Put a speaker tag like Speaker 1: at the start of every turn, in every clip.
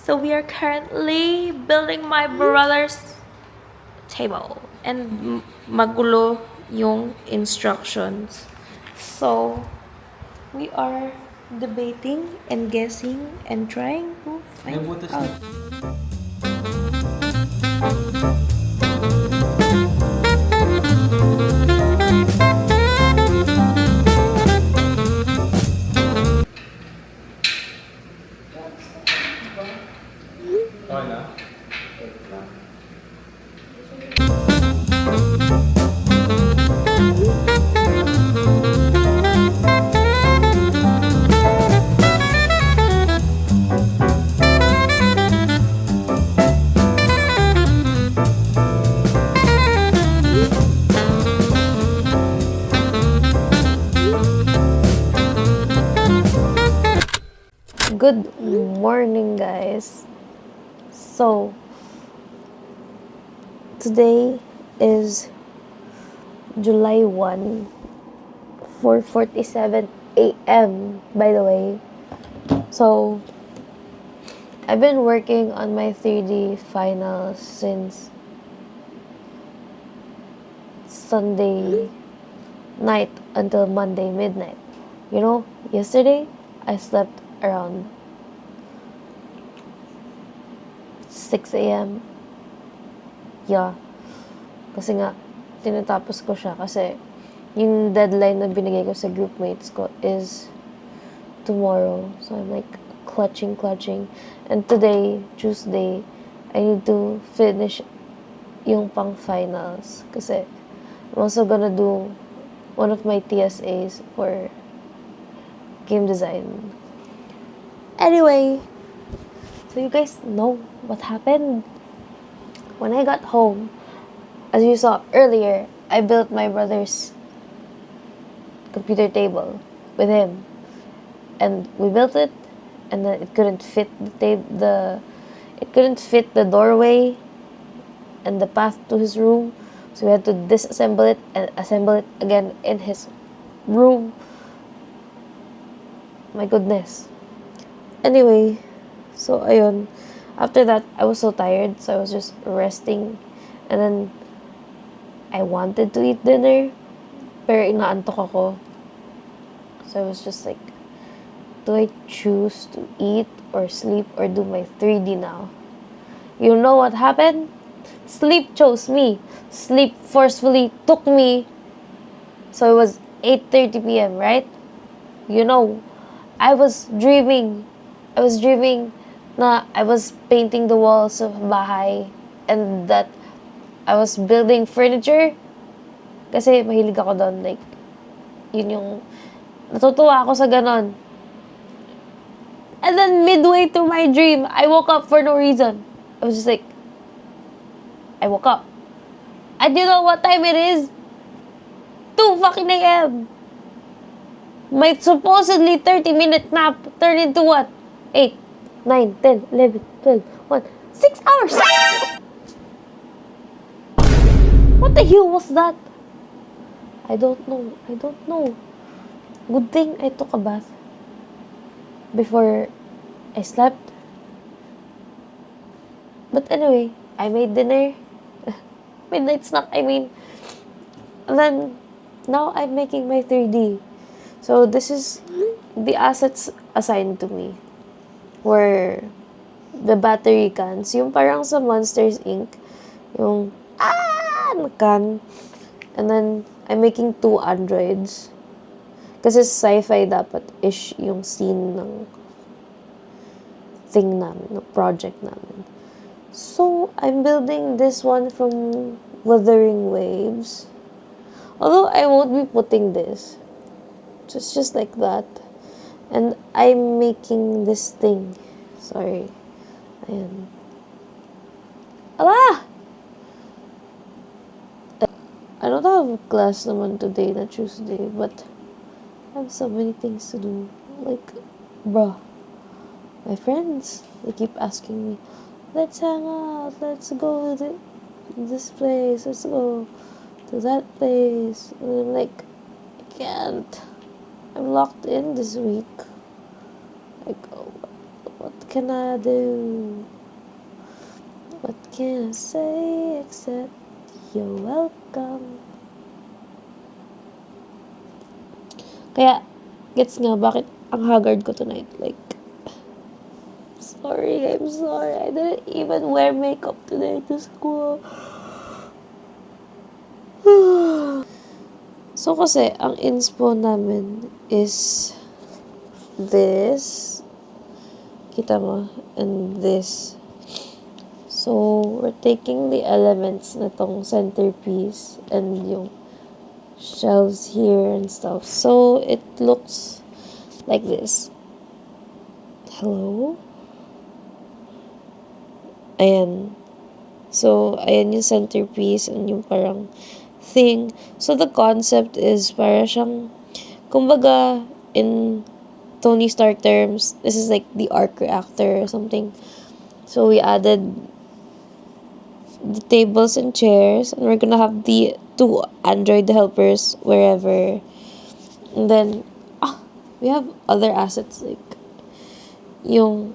Speaker 1: So we are currently building my brother's table. And magulo yung instructions. So we are debating and guessing and trying to find out. Good morning, guys. So today is July 1, 4:47 a.m. by the way. So I've been working on my 3D finals since Sunday night until Monday midnight. You know, yesterday I slept around 6 a.m. Yeah. Kasi nga, tinatapos ko siya kasi yung deadline na binigay ko sa groupmates ko is tomorrow. So I'm like clutching. And today, Tuesday, I need to finish yung pang finals kasi I'm also gonna do one of my TSAs for game design. Anyway, so you guys know what happened. When I got home, as you saw earlier, I built my brother's computer table with him. And we built it, and then it couldn't fit it couldn't fit the doorway and the path to his room. So we had to disassemble it and assemble it again in his room. My goodness. Anyway, so ayun. After that, I was so tired, so I was just resting. And then, I wanted to eat dinner, pero inaantok ako. So I was just like, do I choose to eat or sleep or do my 3D now? You know what happened? Sleep chose me. Sleep forcefully took me. So it was 8:30 p.m., right? You know, I was dreaming na I was painting the walls of bahay and that I was building furniture. Kasi mahilig ako doon. Like, yun yung, natutuwa ako sa ganon. And then midway through my dream, I woke up for no reason. I was just like, I woke up. And you know what time it is? 2 fucking a.m. My supposedly 30-minute nap turned into what? 8, 9, 10, 11, 12, 1, 6 hours! What the hell was that? I don't know. Good thing I took a bath before I slept. But anyway, I made dinner. Midnight snack, I mean. And then, now I'm making my 3D. So, this is the assets assigned to me. Were the battery cans. Yung parang sa Monsters Inc. Yung, can. And then, I'm making 2 androids. Kasi sci-fi dapat ish yung scene ng thing namin, ng project namin. So, I'm building this one from Wuthering Waves. Although, I won't be putting this. So, it's just like that. And I'm making this thing. Sorry. Ayan. Ala! I don't have class naman today na Tuesday, but I have so many things to do. Like, bruh. My friends, they keep asking me, let's hang out, let's go to this place, let's go to that place. And I'm like, I can't. I'm locked in this week. Like, What can I do? What can I say except you're welcome? Kaya, gets nga bakit ang haggard ko tonight. Like, sorry, I'm sorry. I didn't even wear makeup today to school. So, kasi, ang inspo namin is this. Kita mo? And this. So, we're taking the elements na tong centerpiece and yung shelves here and stuff. So, it looks like this. Hello? Ayan. So, ayan yung centerpiece and yung parang thing. So, the concept is para siyang, kumbaga, in Tony Stark terms, this is like the arc reactor or something. So, we added the tables and chairs, and we're gonna have the 2 Android helpers wherever. And then, we have other assets like yung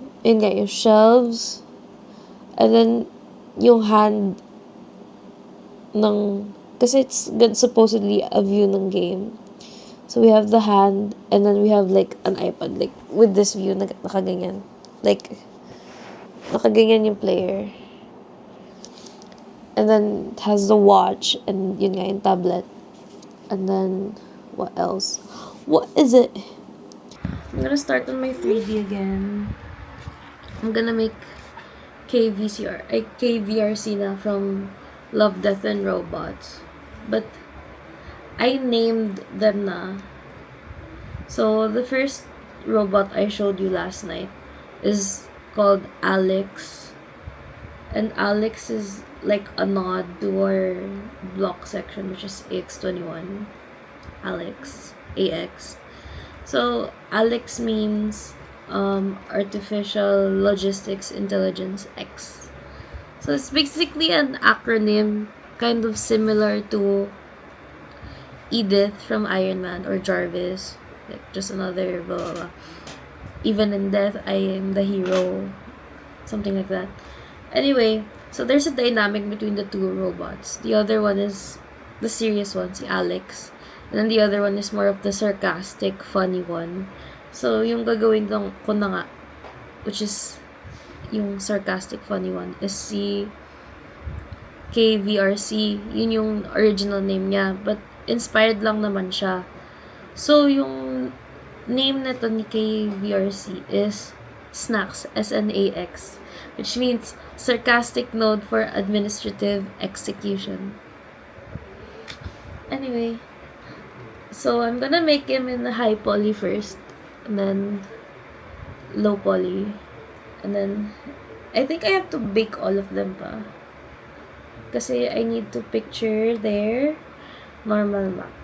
Speaker 1: shelves, and then yung hand ng, kasi it's supposedly a view ng game. So we have the hand, and then we have like an iPad, like with this view, nakaganyan. Like, nakaganyan yung player. And then it has the watch, and yun nga, yung tablet. And then, what else? What is it? I'm gonna start on my 3D again. I'm gonna make KVRC na from Love, Death, and Robots. But, I named them na. So, the first robot I showed you last night is called Alex. And Alex is like a nod to our block section, which is AX21. Alex. AX. So, Alex means Artificial Logistics Intelligence X. So, it's basically an acronym kind of similar to Edith from Iron Man or Jarvis. Like, just another blah, blah, blah. Even in death, I am the hero. Something like that. Anyway, so there's a dynamic between the 2 robots. The other one is the serious one, si Alex. And then the other one is more of the sarcastic, funny one. So, yung gagawin ko na nga, which is yung sarcastic, funny one, is si KVRC. Yun yung original name niya. But, inspired lang naman siya. So, yung name na to ni KVRC is Snacks, SNAX, which means Sarcastic Node for Administrative Execution. Anyway, so I'm gonna make him in the high poly first, and then low poly, and then I think I have to bake all of them pa. Kasi I need to picture their normal map.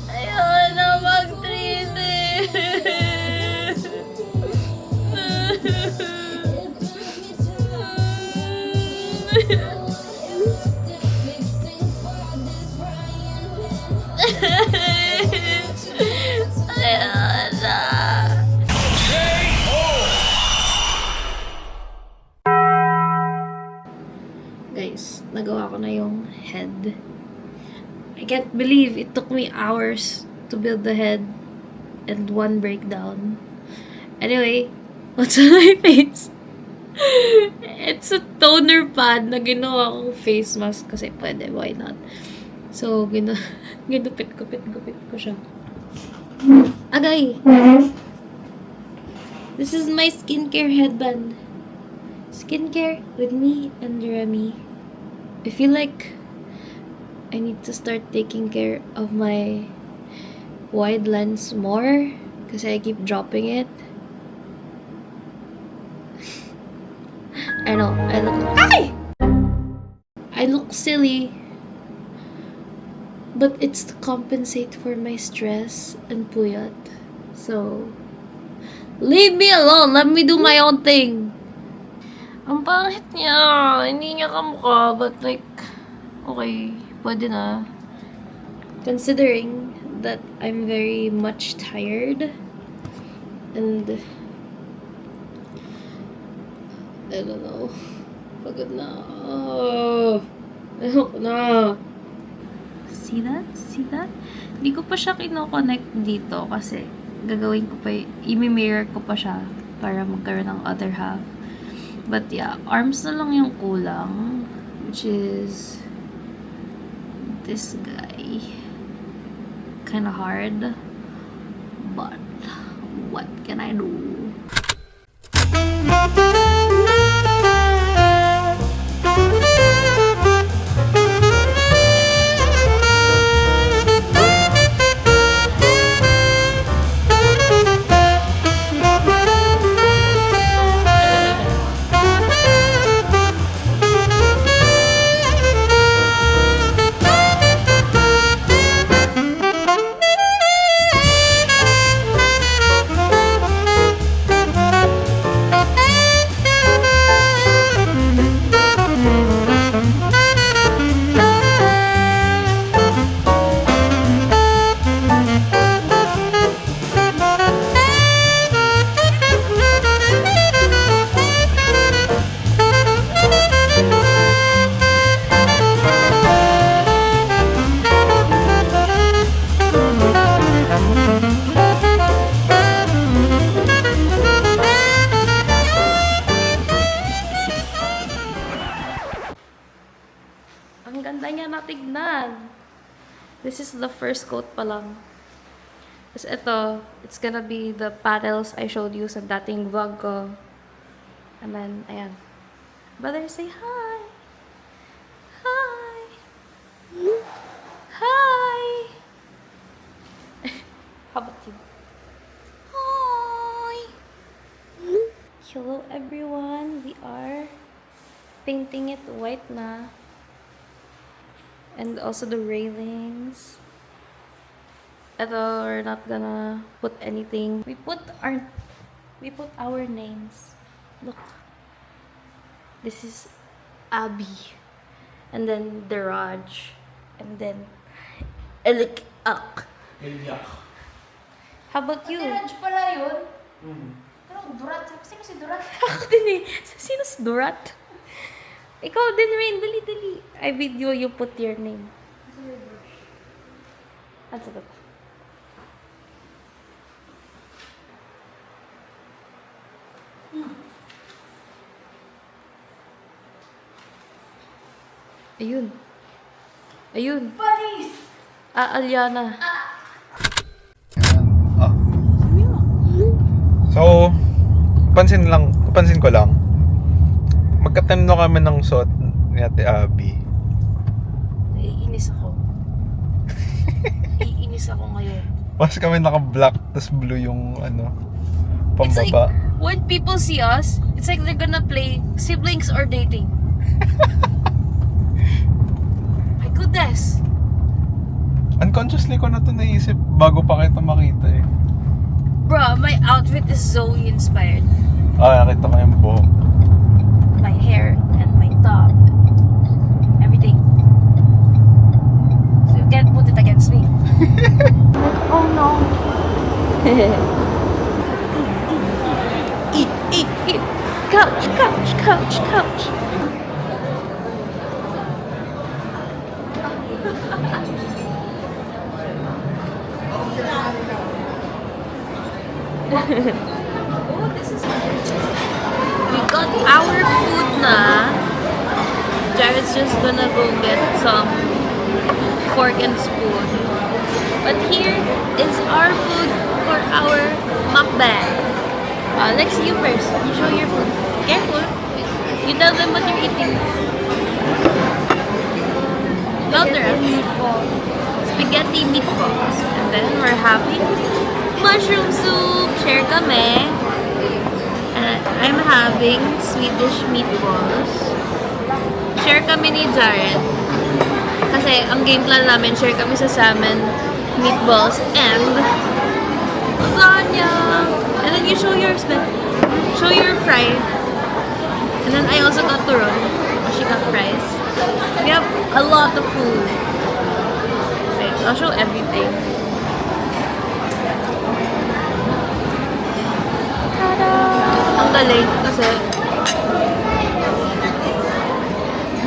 Speaker 1: Ayun na mag-3D. Ayun na. Guys, nagawa ko na head. I can't believe it took me hours to build the head. and 1 breakdown. Anyway, what's on my face? It's a toner pad na ginawa kong face mask kasi pwede, why not? So, ginupit-gupit ko siya. Agay! This is my skincare headband. Skincare with me and Remy. I feel like I need to start taking care of my wide lens more kasi I keep dropping it. I know, I look silly, but it's to compensate for my stress and puyat. So, leave me alone. Let me do my own thing. Ang pangit niya. Hindi niya kamukha, but like, okay, pwede na. Considering that I'm very much tired and I don't know. Pagod na. Oh, ayoko na. See that? See that? Hindi ko pa siya kinoconnect dito kasi gagawin ko pa, i-mirror ko pa siya para magkaroon ng other half. But yeah, arms na lang yung kulang, which is this guy. Kinda hard, but what can I do? Ang ganda niya natignan. This is the first coat pa lang. Tapos ito, it's gonna be the panels I showed you sa dating vlog ko. And then, ayan. Brother, say hi! Hi! Hi! How about you? Hi! Hello everyone! We are painting it white na. And also the railings. Ito, we're not gonna put anything. We put our names. Look. This is Abbie. And then the Raj. And then Elik. How about you?
Speaker 2: Raj pala yun. Pero Durat. Sino si Durat?
Speaker 1: Ako din eh. Sino si Durat? Ikaw din, Rain. Dali. I video you put your name. Ano sa baba? Ayun.
Speaker 2: Paris!
Speaker 1: Alyana.
Speaker 3: So, pansin ko lang, magkatemno kami ng suot ni Ate Abbie.
Speaker 1: Iinis ako ngayon.
Speaker 3: Mas kami naka-black, tas blue yung
Speaker 1: It's like,
Speaker 3: pambaba.
Speaker 1: when people see us, it's like they're gonna play siblings or dating. My goodness.
Speaker 3: Unconsciously ko na ito naisip bago pa kita makita eh.
Speaker 1: Bruh, my outfit is Zoe inspired.
Speaker 3: Nakita ko yung buhok.
Speaker 1: My hair and my top. Everything. So you can't put it against me. Oh no. Eat. Couch.
Speaker 2: Oh, this is
Speaker 1: We got our food na. Jared's just gonna go get some fork and spoon. But here is our food for our mukbang. Lex, you first. You show your food. Careful. You tell them what you're eating. Louder. Spaghetti meatballs. And then we're having mushroom soup. Share kami. And I'm having Swedish meatballs. Share kami ni Jared. Kasi ang game plan namin, share kami sa salmon, meatballs, and lasagna. And then you show yours, Ben. Show your fry. And then I also got turon. She got fries. We have a lot of food. Wait, I'll show everything. Tada! Ang galing kasi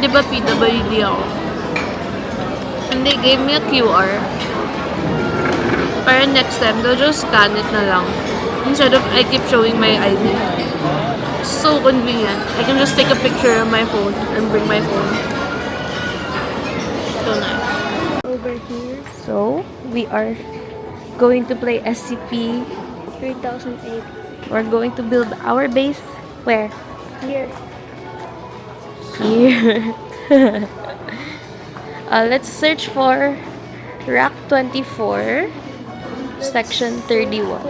Speaker 1: di ba PWD ako? And they gave me a QR. Para next time, they'll just scan it na lang. Instead of I keep showing my ID. So convenient. I can just take a picture of my phone and bring my phone. So nice. Over here. So, we are going to play SCP
Speaker 2: 3008.
Speaker 1: We're going to build our base. Where?
Speaker 2: Here.
Speaker 1: Here. Let's search for Rack 24, Section 31.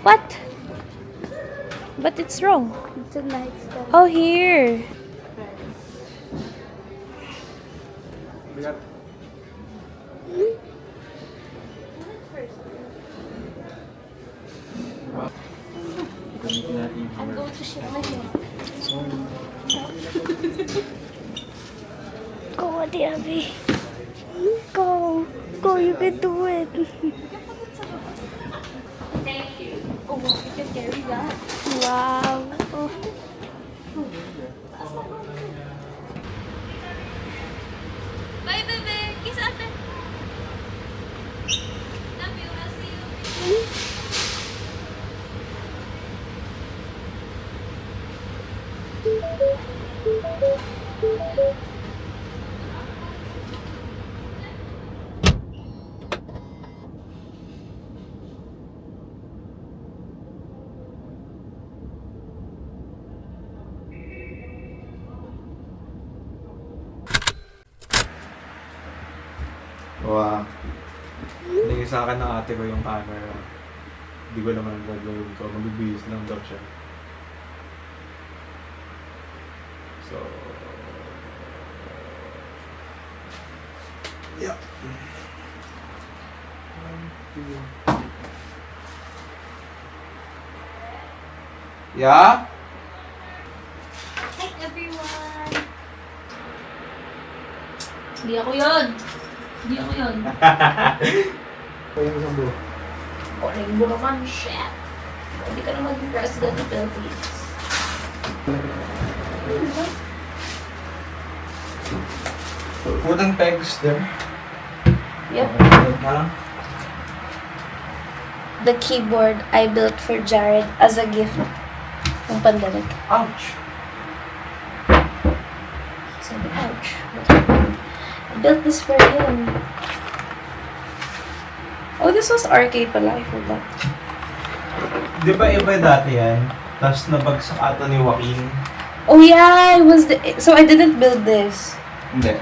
Speaker 1: What? But it's wrong.
Speaker 2: It's a nightstand.
Speaker 1: Oh, here.
Speaker 2: I'm going to shit my hair. Go, Abbie. Go. Go, you can do it. Thank you. Oh, you can carry that. Wow. Oh.
Speaker 1: Bye, baby. Kiss ate. Love you. I'll see you.
Speaker 3: Wow. Hindi sa akin ng ate ko yung camera. Hindi ko naman ang gagawin ko. Magbibihis lang daw siya. So... Yeah. Yeah?
Speaker 2: Hi, everyone.
Speaker 1: Hindi ako yun. Hindi ako yun.
Speaker 3: Kaya yung isang buo.
Speaker 1: Kuling mo naman, shit. Hindi ka na maging president ng Philippines.
Speaker 3: Wooden pegs there.
Speaker 1: Yep.
Speaker 3: Huh?
Speaker 1: The keyboard I built for Jared as a gift ng pandemic.
Speaker 3: Ouch!
Speaker 1: Sabi, ouch. What happened? I built this for him. Oh, this was RK pala. I forgot.
Speaker 3: Di ba iba dati yan? Tapos nabagsak ata ni Joaquin.
Speaker 1: Oh yeah, it was the... So I didn't build this.
Speaker 3: Hindi.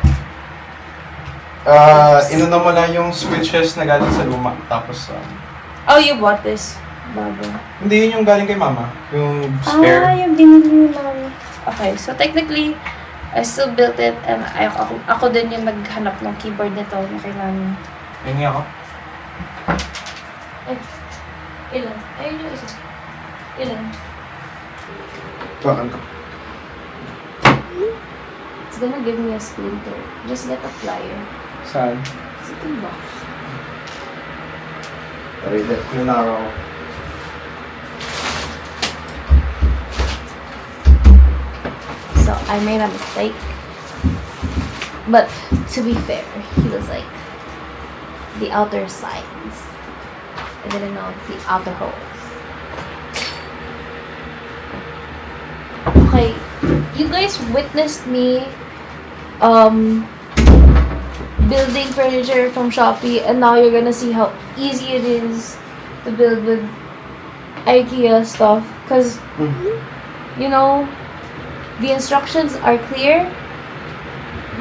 Speaker 3: Inuna mo lang yung switches na galing sa luma. Tapos,
Speaker 1: Oh, you bought this, bago.
Speaker 3: hindi yun yung galing kay mama. Yung spare.
Speaker 1: Ah, yung binili ni Mami. Okay, so technically, I still built it and ako din yung naghanap ng keyboard nito na kay Mami.
Speaker 3: Hingi ako.
Speaker 1: Ay, ilan? Ayun yung isa. Ilan?
Speaker 3: Bakit ka?
Speaker 1: It's gonna give me a splinter. Just get a plier.
Speaker 3: Saan?
Speaker 1: Sa toolbox.
Speaker 3: Read it. Nanaraw.
Speaker 1: So, I made a mistake. But to be fair, he was like the outer sides. I didn't know the outer holes. Okay, you guys witnessed me building furniture from Shopee, and now you're gonna see how easy it is to build with IKEA stuff. Cause you know, the instructions are clear.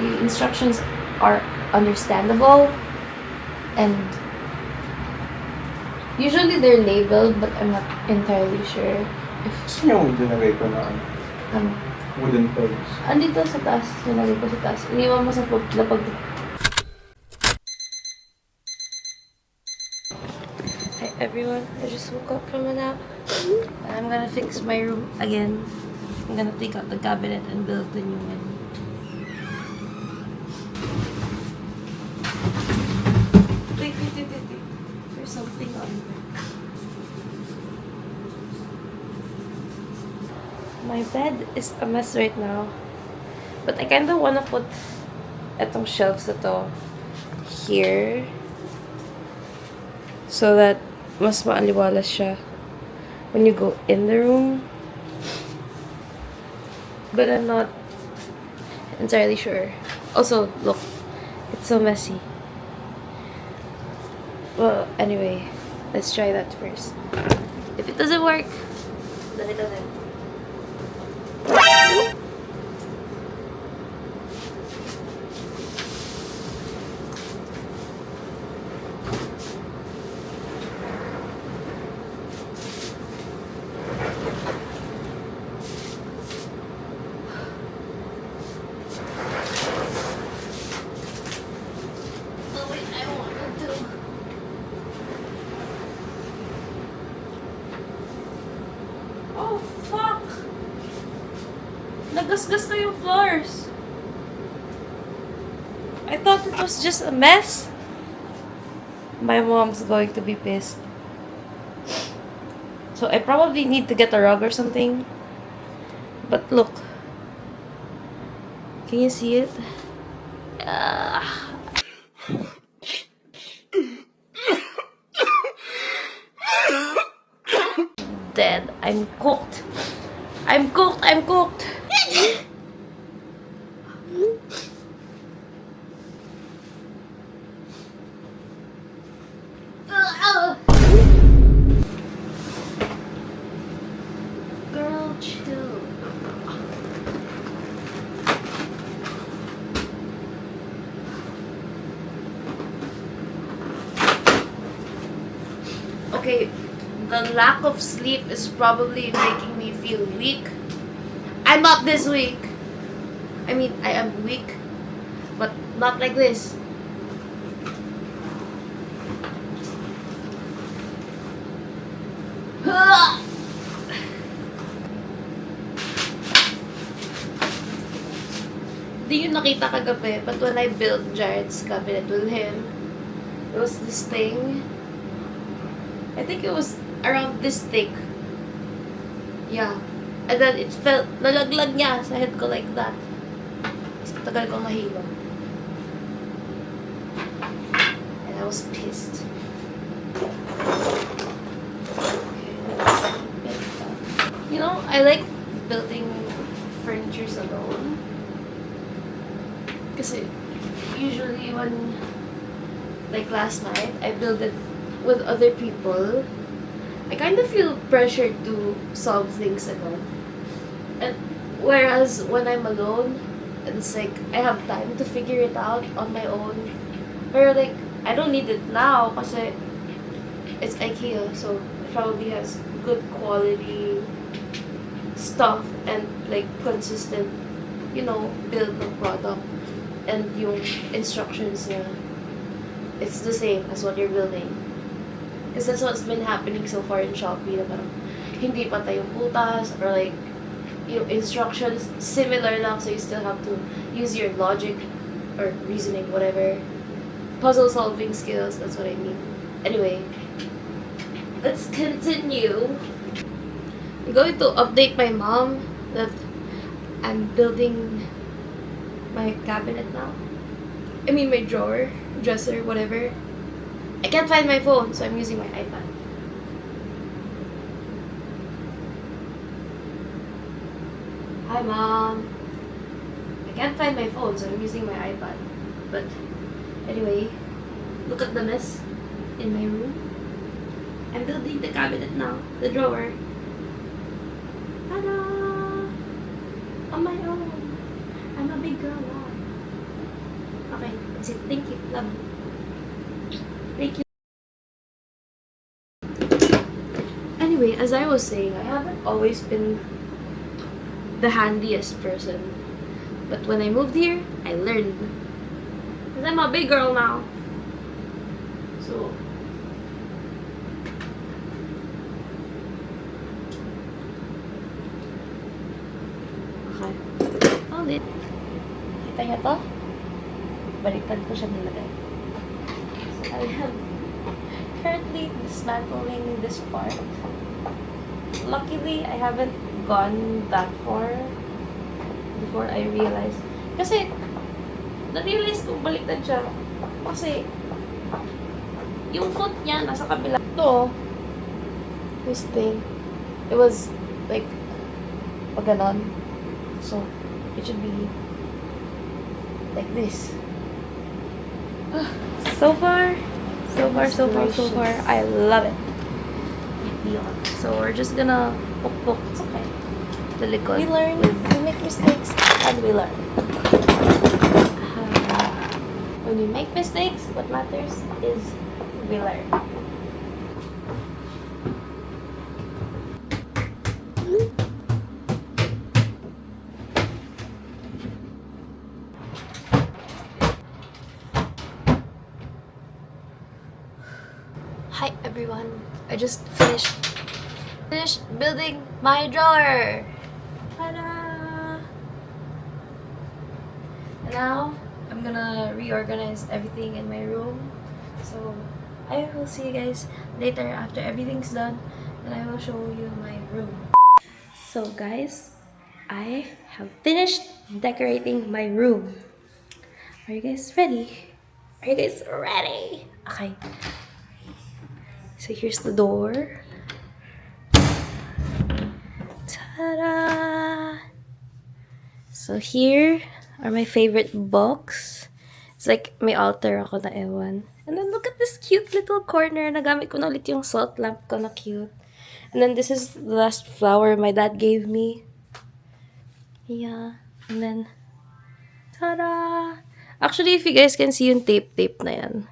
Speaker 1: The instructions are understandable, and usually they're labeled, but I'm not entirely sure if
Speaker 3: Gusto niyo yung dinagay ko na
Speaker 1: ano.
Speaker 3: wooden pegs?
Speaker 1: Andito sa taas, nilagay ko sa taas. Iniwan mo sa lapag. Hi everyone, I just woke up from a nap. And I'm gonna fix my room again. I'm gonna take out the cabinet and build the new one. Wait. There's something on there. My bed is a mess right now. But I kinda wanna put etong shelves na to here. So that mas maaliwalas siya when you go in the room. But I'm not entirely sure. Also, look, it's so messy. Well, anyway, let's try that first. If it doesn't work, then it doesn't. Oh, fuck! Nagasgas na yung floors. I thought it was just a mess. My mom's going to be pissed. So I probably need to get a rug or something. But look. Can you see it? Dead. I'm cooked. I'm cooked. I'm cooked. Girl, chill. Okay, the lack of sleep is probably making me feel weak. I'm not this weak. I mean, I am weak, but not like this. Di yun nakita kagabi, but when I built Jared's cabinet with him, it was this thing. I think it was around this thick. Yeah. And then it felt, nalaglag niya sa head ko like that. Tagal ko mahilo. And I was pissed. You know, I like building furnitures alone. Kasi usually when, like last night, I built it with other people, I kind of feel pressured to solve things alone. And whereas when I'm alone, it's like I have time to figure it out on my own. But like, I don't need it now kasi it's IKEA, so it probably has good quality stuff and like consistent, you know, build ng product. And yung instructions niya, it's the same as what you're building. Because that's what's been happening so far in Shopee, na parang hindi patay yung butas, or like, yung instructions similar lang, so you still have to use your logic or reasoning, whatever. Puzzle solving skills, that's what I mean. Anyway, let's continue. I'm going to update my mom that I'm building my cabinet now. I mean my drawer, dresser, whatever. I can't find my phone, so I'm using my iPad. Hi, Mom. I can't find my phone, so I'm using my iPad. But anyway, look at the mess in my room. I'm building the cabinet now, the drawer. Ta-da! On my own. I'm a big girl now. Okay, that's it. Thank you. Love you. Thank you. Anyway, as I was saying, I haven't always been the handiest person. But when I moved here, I learned. Because I'm a big girl now. So, okay. Ulit. Kita niyo to? Baliktad ko siya nilagay. So, I am currently dismantling this part. Luckily, I haven't gone that far before I realized. Kasi, na-realize ko baliktad siya. Kasi, yung foot niya nasa kabila. Ito, this thing, it was like, pag ganon. So, it should be like this. So far, I love it. So, we're just gonna pukpuk. It's okay. The likod.
Speaker 2: We learn, we make mistakes, and we learn.
Speaker 1: When we make mistakes, what matters is we learn. Hi everyone. I just finished building my drawer. Ta-da! And now I'm gonna reorganize everything in my room. So I will see you guys later after everything's done, and I will show you my room. So guys, I have finished decorating my room. Are you guys ready? Are you guys ready? Okay. So here's the door. Ta-da! So here are my favorite books. It's like may altar ako na ewan. And then look at this cute little corner. Nagamit ko na ulit yung salt lamp ko na cute. And then this is the last flower my dad gave me. Yeah. And then, ta-da! Actually, if you guys can see yung tape na yan.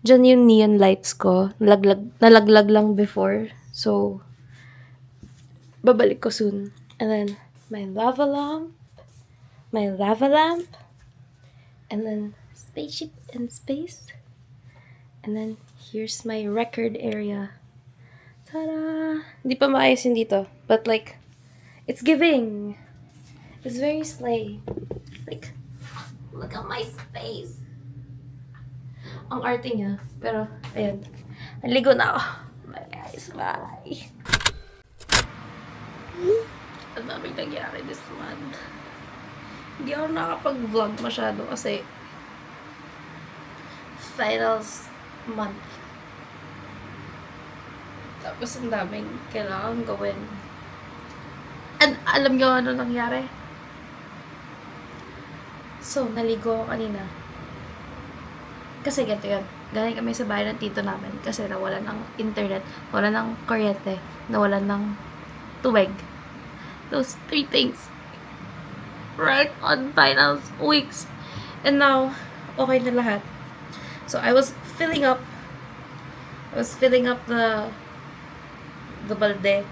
Speaker 1: Diyan yung neon lights ko. Nalaglag lang before. So, babalik ko soon. And then, my lava lamp. And then, spaceship and space. And then, here's my record area. Ta-da! Hindi pa maayos yun dito. But like, it's giving. It's very slay. Like, look at my space. Ang arte niya. Pero, ayan. Naligo na ako. Bye guys, bye. Ang daming nangyari this month. Hindi ako nakapag-vlog masyado kasi finals month. Tapos ang daming kailangan gawin. And alam niyo ano nangyari? So, naligo ako kanina. Kasi ganito yun. Galing kami sa bahay ng tito namin kasi nawalan ng internet, nawalan ng kuryente, nawalan ng tubig. Those 3 things. Right on finals weeks. And now, okay na lahat. So, I was filling up the balde.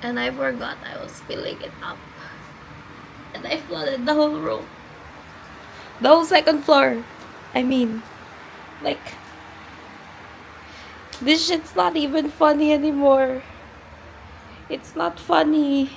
Speaker 1: And I forgot I was filling it up. And I flooded the whole room. The whole second floor. I mean, like, this shit's not even funny anymore. It's not funny.